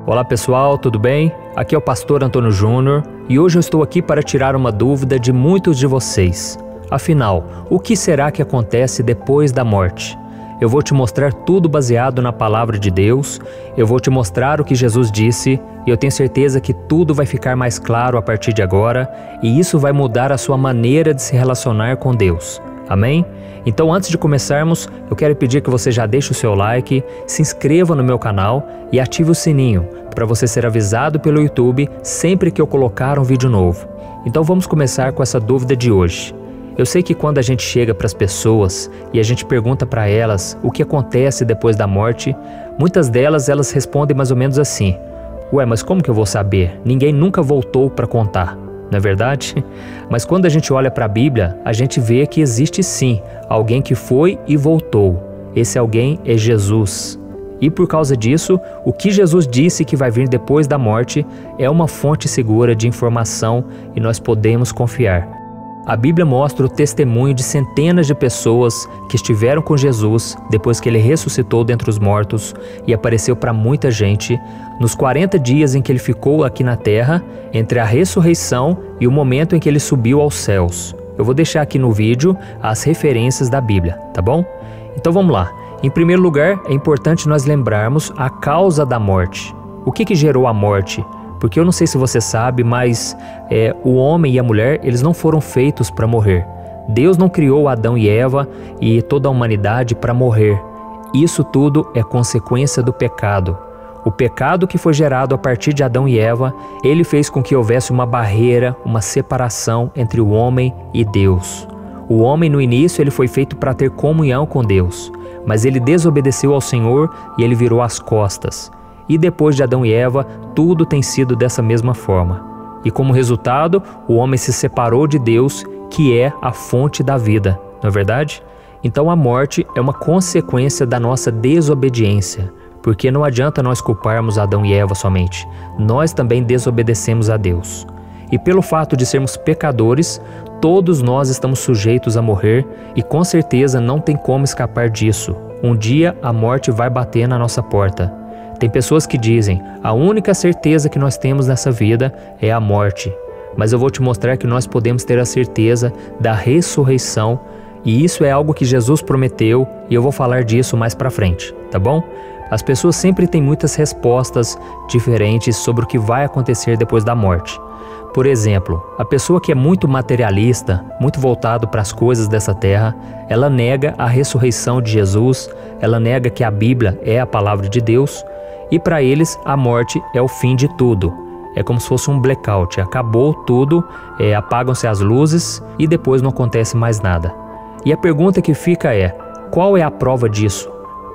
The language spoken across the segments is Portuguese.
Olá pessoal, tudo bem? Aqui é o pastor Antônio Júnior e hoje eu estou aqui para tirar uma dúvida de muitos de vocês. Afinal, o que será que acontece depois da morte? Eu vou te mostrar tudo baseado na palavra de Deus, eu vou te mostrar o que Jesus disse e eu tenho certeza que tudo vai ficar mais claro a partir de agora e isso vai mudar a sua maneira de se relacionar com Deus. Amém? Então antes de começarmos, eu quero pedir que você já deixe o seu like, se inscreva no meu canal e ative o sininho para você ser avisado pelo YouTube sempre que eu colocar um vídeo novo. Então vamos começar com essa dúvida de hoje. Eu sei que quando a gente chega para as pessoas e a gente pergunta para elas o que acontece depois da morte, muitas delas elas respondem mais ou menos assim: ué, mas como que eu vou saber? Ninguém nunca voltou para contar. Não é verdade? Mas quando a gente olha para a Bíblia, a gente vê que existe sim alguém que foi e voltou. Esse alguém é Jesus. E por causa disso, o que Jesus disse que vai vir depois da morte é uma fonte segura de informação e nós podemos confiar. A Bíblia mostra o testemunho de centenas de pessoas que estiveram com Jesus depois que ele ressuscitou dentre os mortos e apareceu para muita gente nos 40 dias em que ele ficou aqui na terra, entre a ressurreição e o momento em que ele subiu aos céus. Eu vou deixar aqui no vídeo as referências da Bíblia, tá bom? Então vamos lá. Em primeiro lugar, é importante nós lembrarmos a causa da morte. O que gerou a morte? Porque eu não sei se você sabe, mas o homem e a mulher, eles não foram feitos para morrer. Deus não criou Adão e Eva e toda a humanidade para morrer. Isso tudo é consequência do pecado. O pecado que foi gerado a partir de Adão e Eva, ele fez com que houvesse uma barreira, uma separação entre o homem e Deus. O homem no início ele foi feito para ter comunhão com Deus, mas ele desobedeceu ao Senhor e ele virou as costas. E depois de Adão e Eva, tudo tem sido dessa mesma forma. E como resultado, o homem se separou de Deus, que é a fonte da vida, não é verdade? Então a morte é uma consequência da nossa desobediência, porque não adianta nós culparmos Adão e Eva somente, nós também desobedecemos a Deus. E pelo fato de sermos pecadores, todos nós estamos sujeitos a morrer e com certeza não tem como escapar disso. Um dia a morte vai bater na nossa porta. Tem pessoas que dizem, a única certeza que nós temos nessa vida é a morte. Mas eu vou te mostrar que nós podemos ter a certeza da ressurreição e isso é algo que Jesus prometeu e eu vou falar disso mais pra frente, tá bom? As pessoas sempre têm muitas respostas diferentes sobre o que vai acontecer depois da morte. Por exemplo, a pessoa que é muito materialista, muito voltado para as coisas dessa terra, ela nega a ressurreição de Jesus, ela nega que a Bíblia é a palavra de Deus, e para eles a morte é o fim de tudo. É como se fosse um blackout, acabou tudo, apagam-se as luzes e depois não acontece mais nada. E a pergunta que fica é, qual é a prova disso?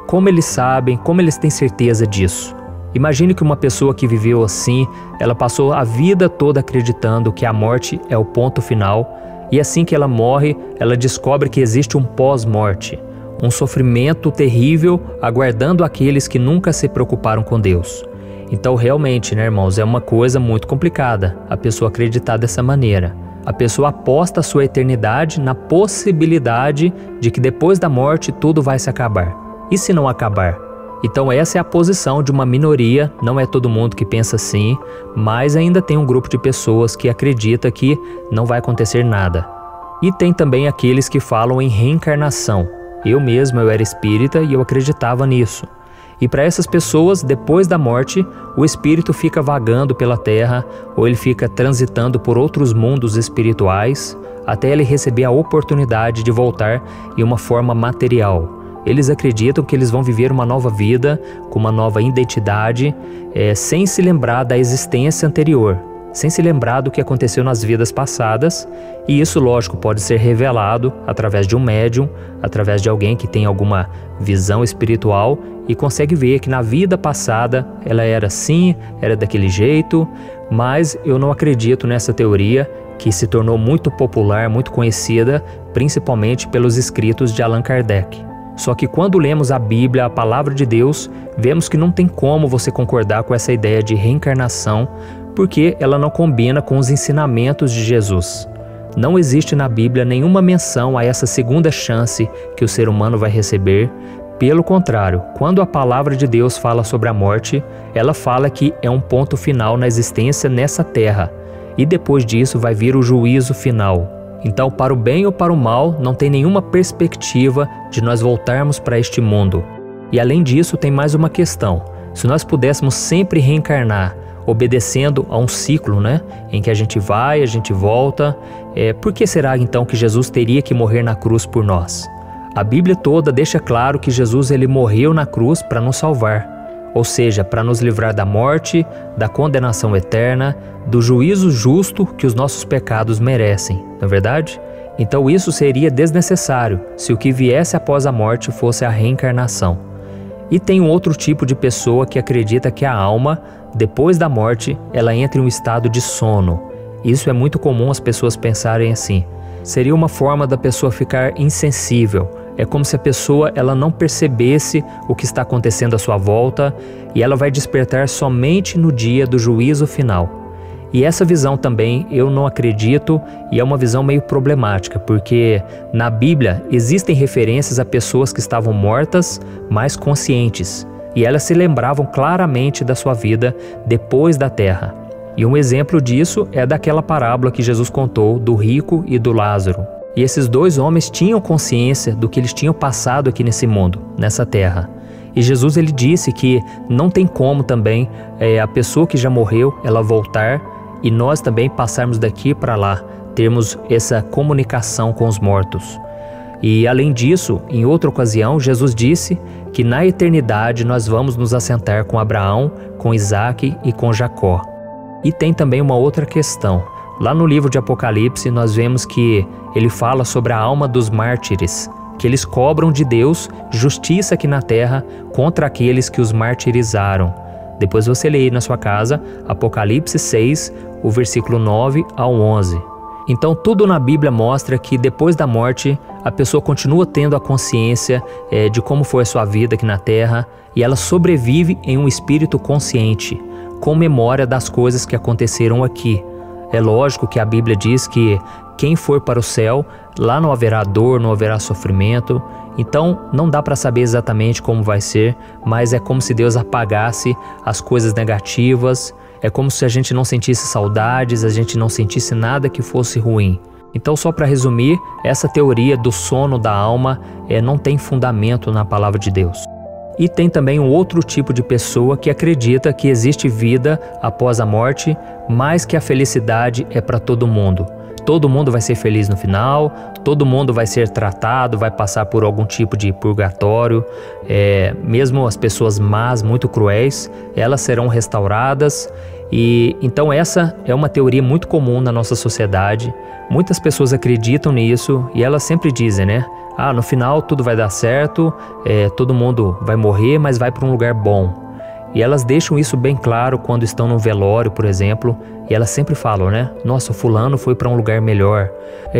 Como eles sabem, como eles têm certeza disso? Imagine que uma pessoa que viveu assim, ela passou a vida toda acreditando que a morte é o ponto final e assim que ela morre, ela descobre que existe um pós-morte. Um sofrimento terrível aguardando aqueles que nunca se preocuparam com Deus. Então realmente, né, irmãos, é uma coisa muito complicada a pessoa acreditar dessa maneira. A pessoa aposta a sua eternidade na possibilidade de que depois da morte tudo vai se acabar. E se não acabar? Então essa é a posição de uma minoria, não é todo mundo que pensa assim, mas ainda tem um grupo de pessoas que acredita que não vai acontecer nada. E tem também aqueles que falam em reencarnação. Eu era espírita e eu acreditava nisso. E para essas pessoas, depois da morte, o espírito fica vagando pela terra ou ele fica transitando por outros mundos espirituais até ele receber a oportunidade de voltar em uma forma material. Eles acreditam que eles vão viver uma nova vida, com uma nova identidade, sem se lembrar da existência anterior, sem se lembrar do que aconteceu nas vidas passadas, e isso, lógico, pode ser revelado através de um médium, através de alguém que tem alguma visão espiritual e consegue ver que na vida passada ela era assim, era daquele jeito, mas eu não acredito nessa teoria que se tornou muito popular, muito conhecida, principalmente pelos escritos de Allan Kardec. Só que quando lemos a Bíblia, a palavra de Deus, vemos que não tem como você concordar com essa ideia de reencarnação, porque ela não combina com os ensinamentos de Jesus. Não existe na Bíblia nenhuma menção a essa segunda chance que o ser humano vai receber, Pelo contrário, quando a palavra de Deus fala sobre a morte, ela fala que é um ponto final na existência nessa terra, e depois disso vai vir o juízo final. Então, para o bem ou para o mal, não tem nenhuma perspectiva de nós voltarmos para este mundo. E além disso, tem mais uma questão. Se nós pudéssemos sempre reencarnar, obedecendo a um ciclo, em que a gente vai, a gente volta, por que será então que Jesus teria que morrer na cruz por nós? A Bíblia toda deixa claro que Jesus ele morreu na cruz para nos salvar, ou seja, para nos livrar da morte, da condenação eterna, do juízo justo que os nossos pecados merecem, não é verdade? Então isso seria desnecessário se o que viesse após a morte fosse a reencarnação. E tem um outro tipo de pessoa que acredita que a alma, depois da morte, ela entra em um estado de sono. Isso é muito comum as pessoas pensarem assim. Seria uma forma da pessoa ficar insensível. É como se a pessoa ela não percebesse o que está acontecendo à sua volta e ela vai despertar somente no dia do juízo final. E essa visão também eu não acredito e é uma visão meio problemática, porque na Bíblia existem referências a pessoas que estavam mortas, mas conscientes, e elas se lembravam claramente da sua vida depois da terra. E um exemplo disso é daquela parábola que Jesus contou do rico e do Lázaro. E esses dois homens tinham consciência do que eles tinham passado aqui nesse mundo, nessa terra. E Jesus ele disse que não tem como também a pessoa que já morreu, ela voltar e nós também passarmos daqui para lá, termos essa comunicação com os mortos. E além disso, em outra ocasião, Jesus disse que na eternidade nós vamos nos assentar com Abraão, com Isaac e com Jacó. E tem também uma outra questão. Lá no livro de Apocalipse nós vemos que ele fala sobre a alma dos mártires, que eles cobram de Deus justiça aqui na terra contra aqueles que os martirizaram. Depois você lê aí na sua casa, Apocalipse 6, o versículo 9 ao 11. Então tudo na Bíblia mostra que depois da morte a pessoa continua tendo a consciência de como foi a sua vida aqui na terra e ela sobrevive em um espírito consciente, com memória das coisas que aconteceram aqui. É lógico que a Bíblia diz que quem for para o céu, lá não haverá dor, não haverá sofrimento. Então não dá para saber exatamente como vai ser, mas é como se Deus apagasse as coisas negativas, é como se a gente não sentisse saudades, a gente não sentisse nada que fosse ruim. Então, só para resumir, essa teoria do sono da alma não tem fundamento na palavra de Deus. E tem também um outro tipo de pessoa que acredita que existe vida após a morte, mas que a felicidade é para todo mundo. Todo mundo vai ser feliz no final, todo mundo vai ser tratado, vai passar por algum tipo de purgatório. Mesmo as pessoas más, muito cruéis, elas serão restauradas. E então essa é uma teoria muito comum na nossa sociedade. Muitas pessoas acreditam nisso e elas sempre dizem, no final tudo vai dar certo, todo mundo vai morrer, mas vai para um lugar bom. E elas deixam isso bem claro quando estão no velório, por exemplo, e elas sempre falam, nossa, o fulano foi para um lugar melhor.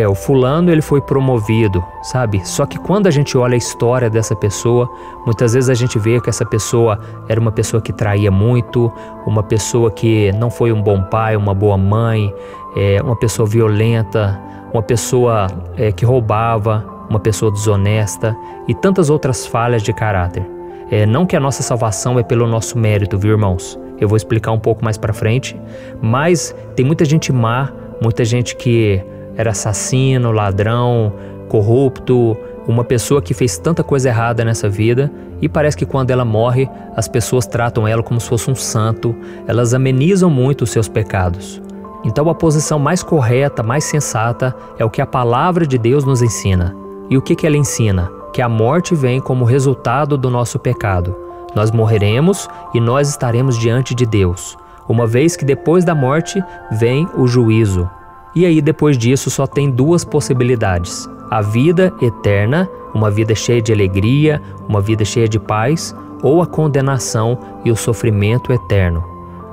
O fulano ele foi promovido, sabe? Só que quando a gente olha a história dessa pessoa, muitas vezes a gente vê que essa pessoa era uma pessoa que traía muito, uma pessoa que não foi um bom pai, uma boa mãe, uma pessoa violenta, uma pessoa que roubava, uma pessoa desonesta e tantas outras falhas de caráter. Não que a nossa salvação é pelo nosso mérito, viu, irmãos? Eu vou explicar um pouco mais pra frente, mas tem muita gente má, muita gente que era assassino, ladrão, corrupto, uma pessoa que fez tanta coisa errada nessa vida e parece que quando ela morre, as pessoas tratam ela como se fosse um santo, elas amenizam muito os seus pecados. Então a posição mais correta, mais sensata é o que a palavra de Deus nos ensina. E o que ela ensina? Que a morte vem como resultado do nosso pecado. Nós morreremos e nós estaremos diante de Deus, uma vez que depois da morte vem o juízo. E aí depois disso só tem duas possibilidades: a vida eterna, uma vida cheia de alegria, uma vida cheia de paz, ou a condenação e o sofrimento eterno.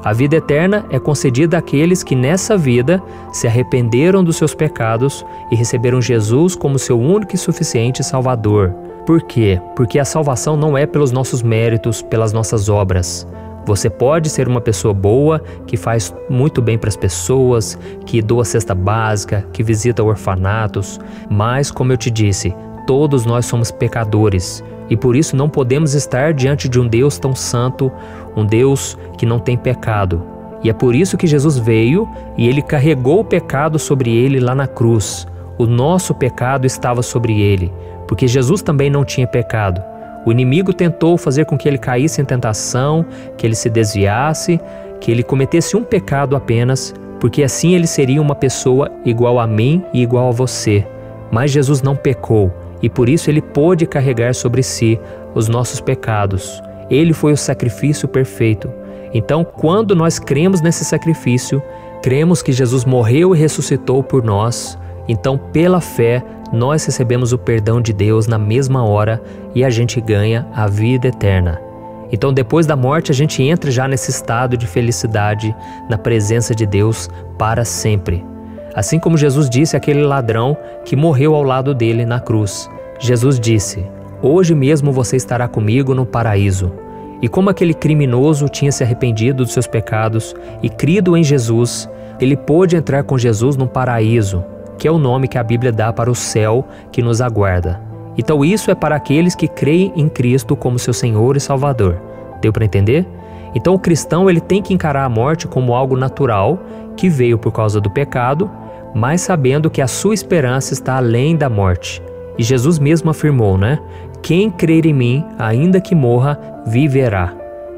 A vida eterna é concedida àqueles que nessa vida se arrependeram dos seus pecados e receberam Jesus como seu único e suficiente Salvador. Por quê? Porque a salvação não é pelos nossos méritos, pelas nossas obras. Você pode ser uma pessoa boa, que faz muito bem para as pessoas, que doa cesta básica, que visita orfanatos, mas, como eu te disse, todos nós somos pecadores. E por isso não podemos estar diante de um Deus tão santo, um Deus que não tem pecado. E é por isso que Jesus veio e Ele carregou o pecado sobre Ele lá na cruz. O nosso pecado estava sobre Ele, porque Jesus também não tinha pecado. O inimigo tentou fazer com que Ele caísse em tentação, que Ele se desviasse, que Ele cometesse um pecado apenas, porque assim Ele seria uma pessoa igual a mim e igual a você. Mas Jesus não pecou e por isso Ele pôde carregar sobre si os nossos pecados. Ele foi o sacrifício perfeito. Então, quando nós cremos nesse sacrifício, cremos que Jesus morreu e ressuscitou por nós, então pela fé nós recebemos o perdão de Deus na mesma hora e a gente ganha a vida eterna. Então depois da morte a gente entra já nesse estado de felicidade na presença de Deus para sempre. Assim como Jesus disse àquele ladrão que morreu ao lado dele na cruz. Jesus disse: "Hoje mesmo você estará comigo no paraíso." E como aquele criminoso tinha se arrependido dos seus pecados e crido em Jesus, ele pôde entrar com Jesus no paraíso, que é o nome que a Bíblia dá para o céu que nos aguarda. Então isso é para aqueles que creem em Cristo como seu Senhor e Salvador. Deu para entender? Então o cristão ele tem que encarar a morte como algo natural, que veio por causa do pecado, mas sabendo que a sua esperança está além da morte. E Jesus mesmo afirmou, né? Quem crer em mim, ainda que morra, viverá.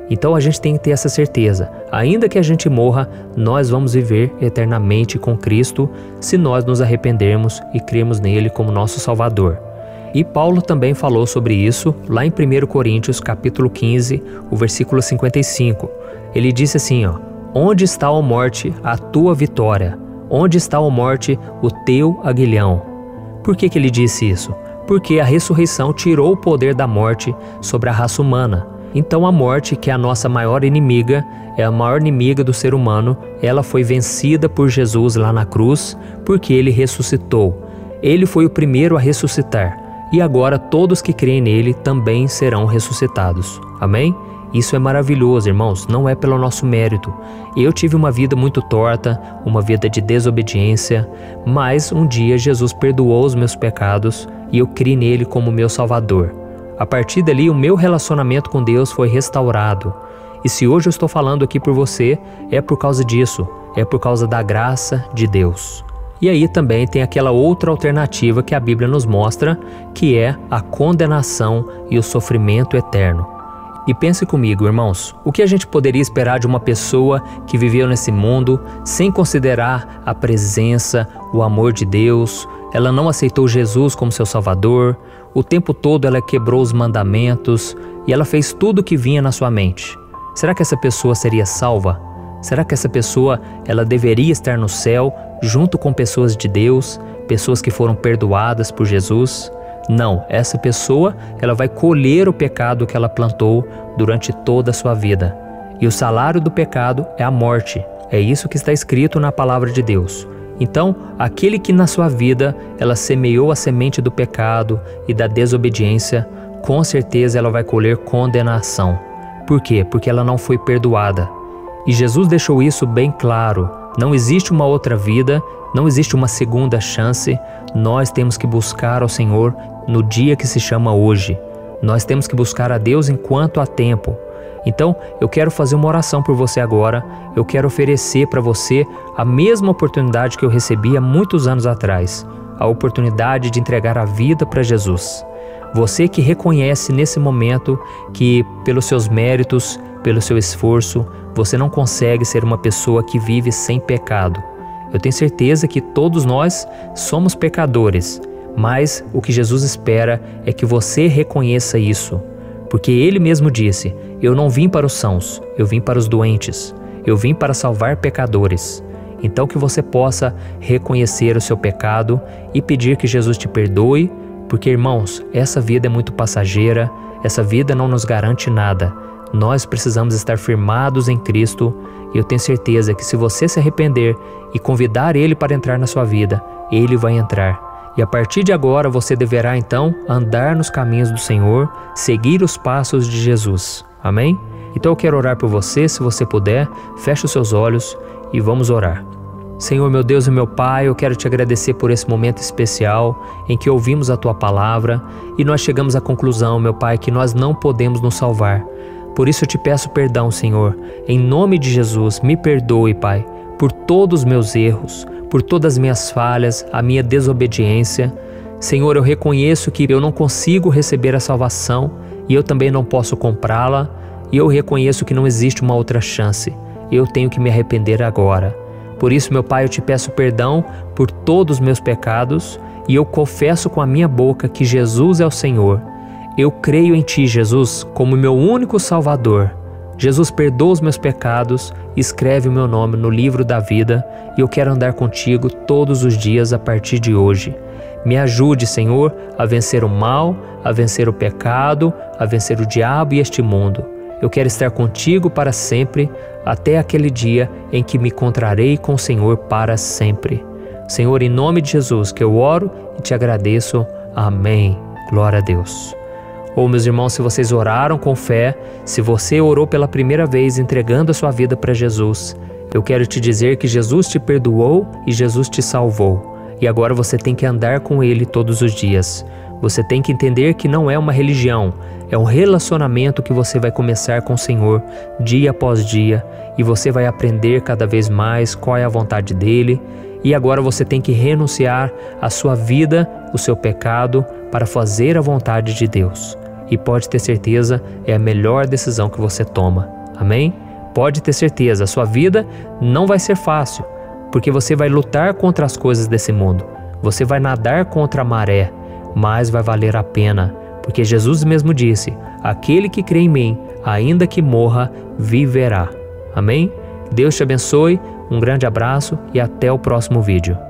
Então a gente tem que ter essa certeza. Ainda que a gente morra, nós vamos viver eternamente com Cristo se nós nos arrependermos e cremos nele como nosso Salvador. E Paulo também falou sobre isso lá em 1 Coríntios capítulo 15, o versículo 55. Ele disse assim, onde está, ó morte, a tua vitória? Onde está, ó morte, o teu aguilhão? Por que ele disse isso? Porque a ressurreição tirou o poder da morte sobre a raça humana. Então a morte, que é a nossa maior inimiga, é a maior inimiga do ser humano, ela foi vencida por Jesus lá na cruz, porque ele ressuscitou. Ele foi o primeiro a ressuscitar. E agora todos que creem nele também serão ressuscitados. Amém? Isso é maravilhoso, irmãos, não é pelo nosso mérito. Eu tive uma vida muito torta, uma vida de desobediência, mas um dia Jesus perdoou os meus pecados e eu criei nele como meu Salvador. A partir dali, o meu relacionamento com Deus foi restaurado. E se hoje eu estou falando aqui por você, é por causa disso, é por causa da graça de Deus. E aí também tem aquela outra alternativa que a Bíblia nos mostra, que é a condenação e o sofrimento eterno. E pense comigo, irmãos, o que a gente poderia esperar de uma pessoa que viveu nesse mundo sem considerar a presença, o amor de Deus? Ela não aceitou Jesus como seu Salvador, o tempo todo ela quebrou os mandamentos e ela fez tudo o que vinha na sua mente. Será que essa pessoa seria salva? Será que essa pessoa ela deveria estar no céu junto com pessoas de Deus, pessoas que foram perdoadas por Jesus? Não, essa pessoa ela vai colher o pecado que ela plantou durante toda a sua vida. E o salário do pecado é a morte. É isso que está escrito na palavra de Deus. Então, aquele que na sua vida ela semeou a semente do pecado e da desobediência, com certeza ela vai colher condenação. Por quê? Porque ela não foi perdoada. E Jesus deixou isso bem claro. Não existe uma outra vida, não existe uma segunda chance. Nós temos que buscar ao Senhor no dia que se chama hoje. Nós temos que buscar a Deus enquanto há tempo. Então, eu quero fazer uma oração por você agora. Eu quero oferecer para você a mesma oportunidade que eu recebi há muitos anos atrás. A oportunidade de entregar a vida para Jesus. Você que reconhece nesse momento que pelos seus méritos, pelo seu esforço, você não consegue ser uma pessoa que vive sem pecado. Eu tenho certeza que todos nós somos pecadores, mas o que Jesus espera é que você reconheça isso. Porque Ele mesmo disse, eu não vim para os sãos, eu vim para os doentes, eu vim para salvar pecadores. Então que você possa reconhecer o seu pecado e pedir que Jesus te perdoe, porque irmãos, essa vida é muito passageira, essa vida não nos garante nada. Nós precisamos estar firmados em Cristo e eu tenho certeza que se você se arrepender e convidar Ele para entrar na sua vida, Ele vai entrar. E a partir de agora você deverá então andar nos caminhos do Senhor, seguir os passos de Jesus. Amém? Então eu quero orar por você, se você puder, feche os seus olhos e vamos orar. Senhor, meu Deus e meu Pai, eu quero te agradecer por esse momento especial em que ouvimos a Tua palavra e nós chegamos à conclusão, meu Pai, que nós não podemos nos salvar. Por isso eu te peço perdão, Senhor. Em nome de Jesus, me perdoe, Pai, por todos os meus erros, por todas as minhas falhas, a minha desobediência. Senhor, eu reconheço que eu não consigo receber a salvação e eu também não posso comprá-la, e eu reconheço que não existe uma outra chance. Eu tenho que me arrepender agora. Por isso, meu Pai, eu te peço perdão por todos os meus pecados e eu confesso com a minha boca que Jesus é o Senhor. Eu creio em Ti, Jesus, como meu único Salvador. Jesus, perdoa os meus pecados, escreve o meu nome no livro da vida e eu quero andar contigo todos os dias a partir de hoje. Me ajude, Senhor, a vencer o mal, a vencer o pecado, a vencer o diabo e este mundo. Eu quero estar contigo para sempre, até aquele dia em que me encontrarei com o Senhor para sempre. Senhor, em nome de Jesus que eu oro e te agradeço. Amém. Glória a Deus. Meus irmãos, se vocês oraram com fé, se você orou pela primeira vez entregando a sua vida para Jesus, eu quero te dizer que Jesus te perdoou e Jesus te salvou. E agora você tem que andar com Ele todos os dias. Você tem que entender que não é uma religião, é um relacionamento que você vai começar com o Senhor dia após dia e você vai aprender cada vez mais qual é a vontade dEle. E agora você tem que renunciar à sua vida, o seu pecado, para fazer a vontade de Deus. E pode ter certeza, é a melhor decisão que você toma. Amém? Pode ter certeza, a sua vida não vai ser fácil, porque você vai lutar contra as coisas desse mundo. Você vai nadar contra a maré, mas vai valer a pena, porque Jesus mesmo disse: aquele que crê em mim, ainda que morra, viverá. Amém? Deus te abençoe, um grande abraço e até o próximo vídeo.